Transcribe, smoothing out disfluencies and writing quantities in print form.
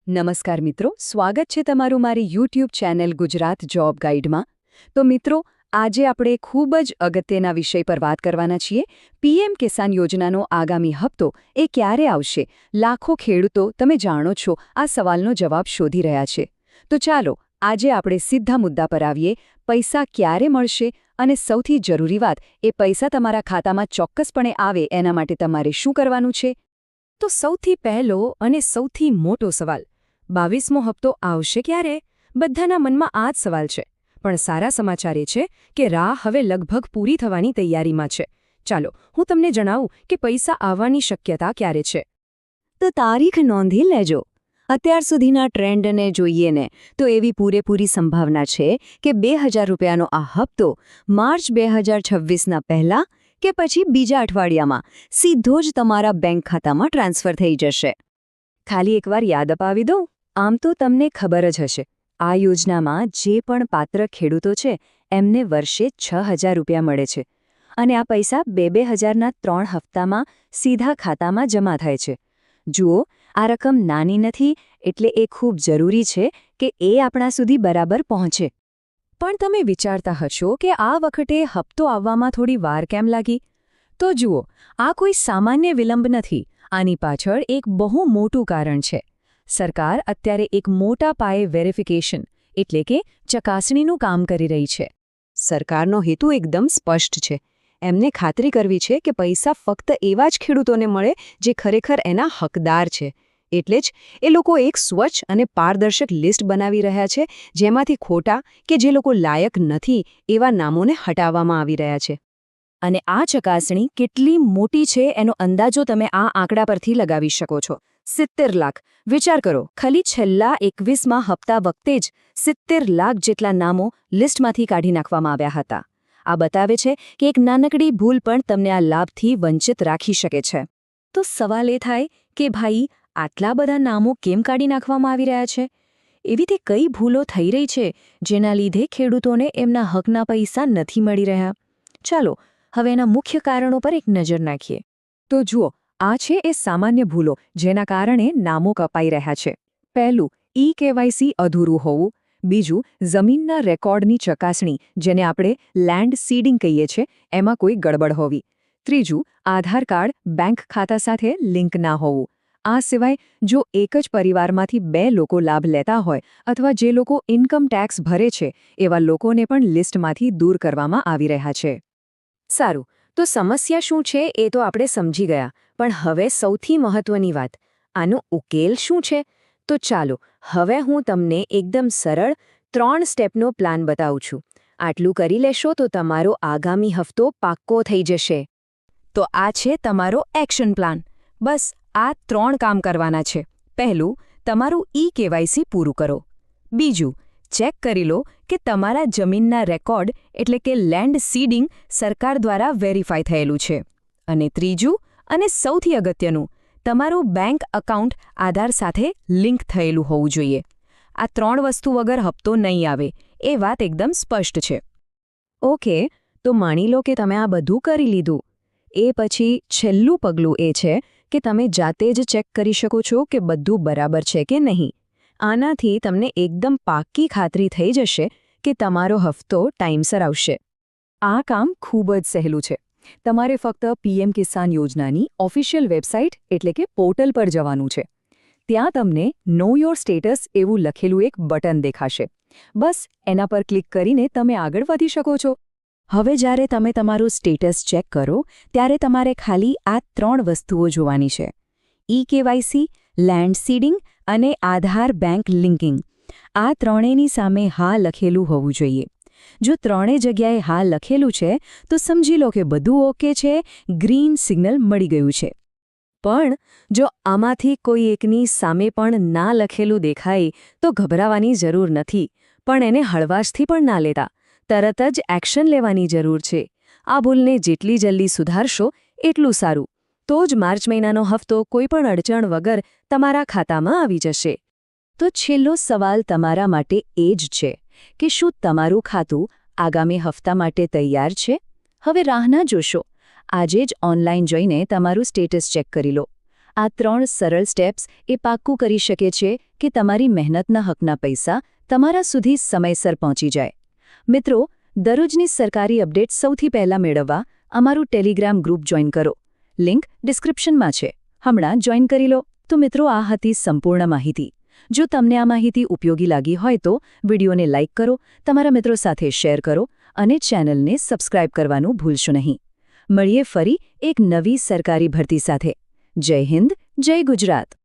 નમસ્કાર મિત્રો, સ્વાગત છે તમારું મારી યુટ્યુબ ચેનલ ગુજરાત જોબ ગાઈડમાં. તો મિત્રો, આજે આપણે ખૂબ જ અગત્યના વિષય પર વાત કરવાના છીએ. પીએમ કિસાન યોજનાનો આગામી હપ્તો એ ક્યારે આવશે? લાખો ખેડૂતો, તમે જાણો છો, આ સવાલનો જવાબ શોધી રહ્યા છે. તો ચાલો આજે આપણે સીધા મુદ્દા પર આવીએ. પૈસા ક્યારે મળશે અને સૌથી જરૂરી વાત, એ પૈસા તમારા ખાતામાં ચોક્કસપણે આવે એના માટે તમારે શું કરવાનું છે? તો સૌથી પહેલો અને સૌથી મોટો સવાલ, 22મો હપ્તો આવશે ક્યારે? બધાના મનમાં આ જ સવાલ છે. પણ સારા સમાચાર એ છે કે રાહ હવે લગભગ પૂરી થવાની તૈયારીમાં છે. ચાલો હું તમને જણાવું કે પૈસા આવવાની શક્યતા ક્યારે છે. તો તારીખ નોંધી લેજો. અત્યાર સુધીના ટ્રેન્ડને જોઈએ ને તો એવી પૂરેપૂરી સંભાવના છે કે 2000 રૂપિયાનો આ હપ્તો માર્ચ 2026ના પહેલા કે પછી બીજા અઠવાડિયામાં સીધો જ તમારા બેંક ખાતામાં ટ્રાન્સફર થઈ જશે. ખાલી એકવાર યાદ અપાવી દઉં, આમ તો તમને ખબર જ હશે, આ યોજનામાં જે પણ પાત્ર ખેડૂતો છે એમને વર્ષે 6000 રૂપિયા મળે છે અને આ પૈસા 2000ના 3 હપ્તામાં સીધા ખાતામાં જમા થાય છે. જુઓ, આ રકમ નાની નથી, એટલે એ ખૂબ જરૂરી છે કે એ આપણા સુધી બરાબર પહોંચે. પણ તમે વિચારતા હશો કે આ વખતે હપ્તો આવવામાં થોડી વાર કેમ લાગી? તો જુઓ, આ કોઈ સામાન્ય વિલંબ નથી. આની પાછળ એક બહુ મોટું કારણ છે. સરકાર અત્યારે એક મોટા પાયે વેરિફિકેશન એટલે કે ચકાસણીનું કામ કરી રહી છે. સરકારનો હેતુ એકદમ સ્પષ્ટ છે. એમને ખાતરી કરવી છે કે પૈસા ફક્ત એવા જ ખેડૂતોને મળે જે ખરેખર એના હકદાર છે. એટલે જ એ લોકો એક સ્વચ્છ અને પારદર્શક લિસ્ટ બનાવી રહ્યા છે, જેમાંથી ખોટા કે જે લોકો લાયક નથી એવા નામોને હટાવવામાં આવી રહ્યા છે. અને આ ચકાસણી કેટલી મોટી છે એનો અંદાજો તમે આ આંકડા પરથી લગાવી શકો છો. 70 લાખ. વિચાર કરો, ખાલી છેલ્લા 21મા હપ્તા વખતે જ 70 લાખ જેટલા નામો લિસ્ટમાંથી કાઢી નાખવામાં આવ્યા હતા. આ બતાવે છે કે એક નાનકડી ભૂલ પણ તમને આ લાભથી વંચિત રાખી શકે છે. તો સવાલ એ થાય કે ભાઈ, આટલા બધા નામો કેમ કાઢી નાખવામાં આવી રહ્યા છે? એવી તે કઈ ભૂલો થઈ રહી છે જેના લીધે ખેડૂતોને એમના હકના પૈસા નથી મળી રહ્યા? ચાલો હવે એના મુખ્ય કારણો પર એક નજર નાખીએ. તો જુઓ, આ છે એ સામાન્ય ભૂલો જેના કારણે નામો કપાઈ રહ્યા છે. પહેલું, ઈ-કેવાયસી અધૂરું હોવું. બીજું, જમીનના રેકોર્ડની ચકાસણી, જેને આપણે લેન્ડ સીડિંગ કહીએ છીએ, એમાં કોઈ ગડબડ હોવી. ત્રીજું, આધાર કાર્ડ બેંક ખાતા સાથે લિંક ના હોવું. આ સિવાય જો એક જ પરિવારમાંથી 2 લોકો લાભ લેતા હોય અથવા જે લોકો ઇન્કમ ટેક્સ ભરે છે એવા લોકોને પણ લિસ્ટમાંથી દૂર કરવામાં આવી રહ્યા છે. સારું, તો સમસ્યા શું છે એ તો આપણે સમજી ગયા, પણ હવે સૌથી મહત્વની વાત, આનો ઉકેલ શું છે? તો ચાલો હવે હું તમને એકદમ સરળ 3 સ્ટેપનો પ્લાન બતાવું છું. આટલું કરી લેશો તો તમારો આગામી હપ્તો પાક્કો થઈ જશે. તો આ છે તમારો એક્શન પ્લાન. બસ આ 3 કામ કરવાના છે. પહેલું, તમારું ઈ-કેવાયસી પૂરું કરો. બીજું, ચેક કરી લો કે તમારા જમીનના રેકોર્ડ એટલે કે લેન્ડ સીડિંગ સરકાર દ્વારા વેરીફાઈ થયેલું છે. અને ત્રીજું અને સૌથી અગત્યનું, તમારું બેંક એકાઉન્ટ આધાર સાથે લિંક થયેલું હોવું જોઈએ. આ 3 વસ્તુ વગર હપ્તો નહીં આવે, એ વાત એકદમ સ્પષ્ટ છે. ઓકે, તો માની લો કે તમે આ બધું કરી લીધું. એ પછી છેલ્લું પગલું એ છે કે તમે જાતે જ ચેક કરી શકો છો કે બધું બરાબર છે કે નહીં. આનાથી તમને એકદમ પાક્કી ખાતરી થઈ જશે કે તમારો હપ્તો ટાઈમસર આવશે. આ કામ ખૂબ જ સહેલું છે. તમારે ફક્ત પીએમ કિસાન યોજનાની ઓફિશિયલ વેબસાઇટ એટલે કે પોર્ટલ પર જવાનું છે. ત્યાં તમને નો યોર સ્ટેટસ એવું લખેલું એક બટન દેખાશે. બસ એના પર ક્લિક કરીને તમે આગળ વધી શકો છો. હવે જ્યારે તમે તમારું સ્ટેટસ ચેક કરો ત્યારે તમારે ખાલી આ 3 વસ્તુઓ જોવાની છે: ઈ-કેવાયસી, લેન્ડ સીડિંગ અને આધાર બેંક લિંકિંગ. આ ત્રણેયની સામે હા લખેલું હોવું જોઈએ. જો 3 જગ્યાએ હા લખેલું છે તો સમજી લો કે બધું ઓકે છે, ગ્રીન સિગ્નલ મળી ગયું છે. પણ જો આમાંથી કોઈ એકની સામે પણ ના લખેલું દેખાય તો ગભરાવાની જરૂર નથી, પણ એને હળવાશથી પણ ના લેતા. તરત જ એક્શન લેવાની જરૂર છે. આ ભૂલને જેટલી જલ્દી સુધારશો એટલું સારું. તો જ માર્ચ મહિનાનો હપ્તો કોઈપણ અડચણ વગર તમારા ખાતામાં આવી જશે. તો છેલ્લો સવાલ તમારા માટે એ જ છે કે શું તમારું ખાતું આગામી હપ્તા માટે તૈયાર છે? હવે રાહ ના જોશો. આજે જ ઓનલાઈન જઈને તમારું સ્ટેટસ ચેક કરી લો. આ 3 સરળ સ્ટેપ્સ એ પાક્કું કરી શકે છે કે તમારી મહેનતના હકના પૈસા તમારા સુધી સમયસર પહોંચી જાય. મિત્રો, દરરોજની સરકારી અપડેટ સૌથી પહેલા મેળવવા અમારું ટેલિગ્રામ ગ્રુપ જોઈન કરો. લિંક ડિસ્ક્રિપ્શનમાં છે. હમણાં જોઈન કરી લો. તો મિત્રો, આ હતી સંપૂર્ણ માહિતી. જો તમને આ માહિતી ઉપયોગી લાગી હોય તો વિડીયોને લાઇક કરો, તમારા મિત્રો સાથે શેર કરો અને ચેનલને સબસ્ક્રાઇબ કરવાનું ભૂલશો નહીં. મળીએ ફરી એક નવી સરકારી ભરતી સાથે. જય હિન્દ, જય ગુજરાત.